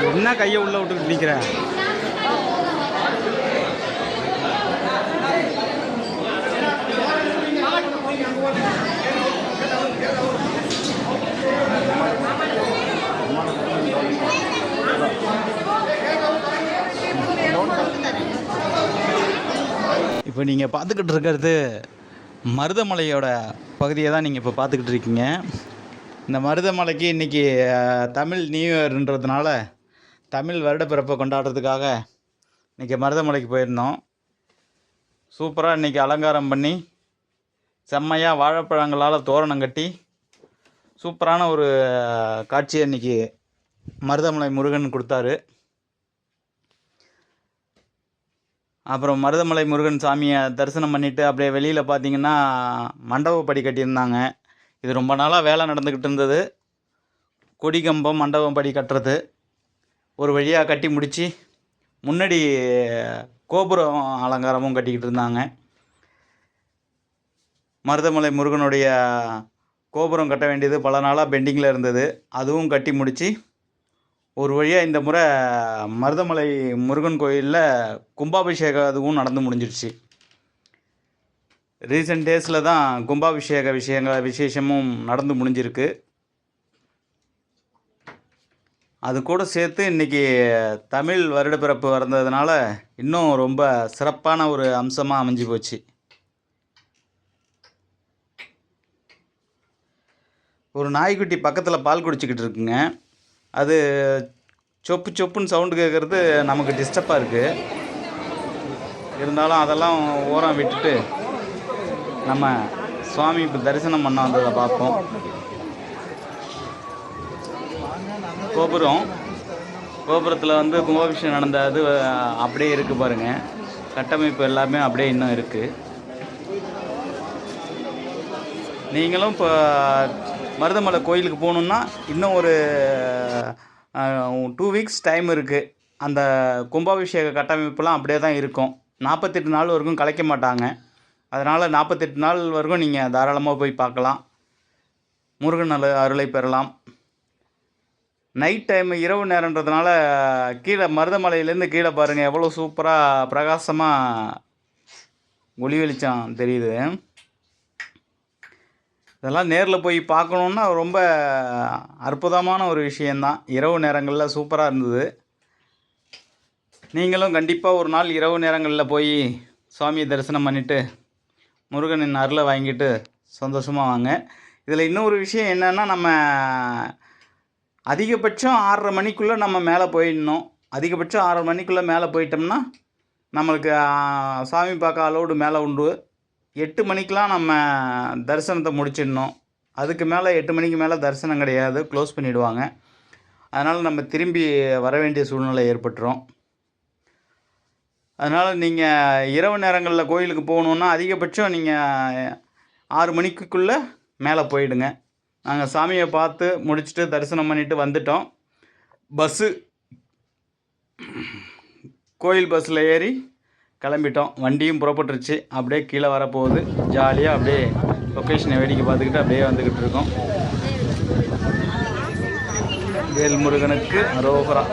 என்ன கையை உள்ள விட்டுக்கிட்டு நிற்கிற? இப்போ நீங்கள் பார்த்துக்கிட்டு இருக்கிறது மருதமலையோட பகுதியை தான் நீங்கள் இப்போ பார்த்துக்கிட்டு இருக்கீங்க. இந்த மருதமலைக்கு இன்றைக்கி தமிழ் நியூ இயர்ன்றதுனால தமிழ் வருடப்பிறப்பை கொண்டாடுறதுக்காக இன்றைக்கி மருதமலைக்கு போயிருந்தோம். சூப்பராக இன்றைக்கி அலங்காரம் பண்ணி செம்மையாக வாழைப்பழங்களால் தோரணம் கட்டி சூப்பரான ஒரு காட்சியை இன்றைக்கி மருதமலை முருகன் கொடுத்தாரு. அப்புறம் மருதமலை முருகன் சாமியை தரிசனம் பண்ணிவிட்டு அப்படியே வெளியில் பார்த்திங்கன்னா மண்டபப்படி கட்டியிருந்தாங்க. இது ரொம்ப நாளாக வேலை நடந்துக்கிட்டு இருந்தது. கொடிகம்பம் மண்டபம் படி கட்டுறது ஒரு வழியாக கட்டி முடித்து முன்னாடி கோபுரம் அலங்காரமும் கட்டிக்கிட்டு இருந்தாங்க. மருதமலை முருகனுடைய கோபுரம் கட்ட வேண்டியது பல நாளாக பெண்டிங்கில் இருந்தது. அதுவும் கட்டி முடித்து ஒரு வழியாக இந்த முறை மருதமலை முருகன் கோயிலில் கும்பாபிஷேகம் அதுவும் நடந்து முடிஞ்சிடுச்சு. ரீசெண்ட் டேஸில் தான் கும்பாபிஷேக விசேஷமும் நடந்து முடிஞ்சிருக்கு. அது கூட சேர்த்து இன்றைக்கி தமிழ் வருடப்பிறப்பு வந்ததுனால இன்னும் ரொம்ப சிறப்பான ஒரு அம்சமாக அமைஞ்சு போச்சு. ஒரு நாய்க்குட்டி பக்கத்தில் பால் குடிச்சிக்கிட்டு இருக்குங்க. அது சொப்பு சொப்புன்னு சவுண்டு கேட்குறது நமக்கு டிஸ்டர்பாக இருக்குது. இருந்தாலும் அதெல்லாம் ஓரம் விட்டுட்டு நம்ம சுவாமி இப்போ தரிசனம் பண்ண வந்ததை பார்ப்போம். கோபுரத்தில் வந்து கும்பாபிஷேகம் நடந்த அது அப்படியே இருக்குது பாருங்கள். கட்டமைப்பு எல்லாமே அப்படியே இன்னும் இருக்குது. நீங்களும் இப்போ மருதமலை கோயிலுக்கு போகணுன்னா இன்னும் ஒரு 2 வீக்ஸ் டைம் இருக்குது. அந்த கும்பாபிஷேக கட்டமைப்புலாம் அப்படியே தான் இருக்கும். 48 நாள் வரைக்கும் கலைக்க மாட்டாங்க. அதனால் 48 நாள் வரைக்கும் நீங்கள் தாராளமாக போய் பார்க்கலாம். முருகன் அருளை பெறலாம். நைட் டைம் இரவு நேரன்றதுனால கீழே மருதமலையிலேருந்து கீழே பாருங்கள் எவ்வளோ சூப்பராக பிரகாசமாக ஒளி வெளிச்சம் தெரியுது. இதெல்லாம் நேரில் போய் பார்க்கணுன்னா ரொம்ப அற்புதமான ஒரு விஷயந்தான். இரவு நேரங்களில் சூப்பராக இருந்தது. நீங்களும் கண்டிப்பாக ஒரு நாள் இரவு நேரங்களில் போய் சுவாமியை தரிசனம் பண்ணிவிட்டு முருகனின் அருளை வாங்கிட்டு சந்தோஷமாக வாங்க. இதில் இன்னொரு விஷயம் என்னென்னா, நம்ம அதிகபட்சம் 6:30 மணிக்குள்ளே நம்ம மேலே போயிடணும். அதிகபட்சம் 6:30 மணிக்குள்ளே மேலே போயிட்டோம்னா நம்மளுக்கு சாமி பார்க்க அலோடு மேலே உண்டு. 8 மணிக்கெலாம் நம்ம தரிசனத்தை முடிச்சிடணும். அதுக்கு மேலே 8 மணிக்கு மேலே தரிசனம் கிடையாது, க்ளோஸ் பண்ணிவிடுவாங்க. அதனால் நம்ம திரும்பி வர வேண்டிய சூழ்நிலை ஏற்பட்டுரும். அதனால் நீங்கள் இரவு நேரங்களில் கோயிலுக்கு போகணுன்னா அதிகபட்சம் நீங்கள் 6 மணிக்குள்ளே மேலே போயிடுங்க. நாங்கள் சாமியை பார்த்து முடிச்சுட்டு தரிசனம் பண்ணிவிட்டு வந்துட்டோம். கோயில் பஸ்ஸில் ஏறி கிளம்பிட்டோம். வண்டியும் புறப்பட்டுருச்சு. அப்படியே கீழே வரப்போகுது. ஜாலியாக அப்படியே லொக்கேஷனை வேடிக்கை பார்த்துக்கிட்டு அப்படியே வந்துக்கிட்டு இருக்கோம். வேல்முருகனுக்கு அரோகரா.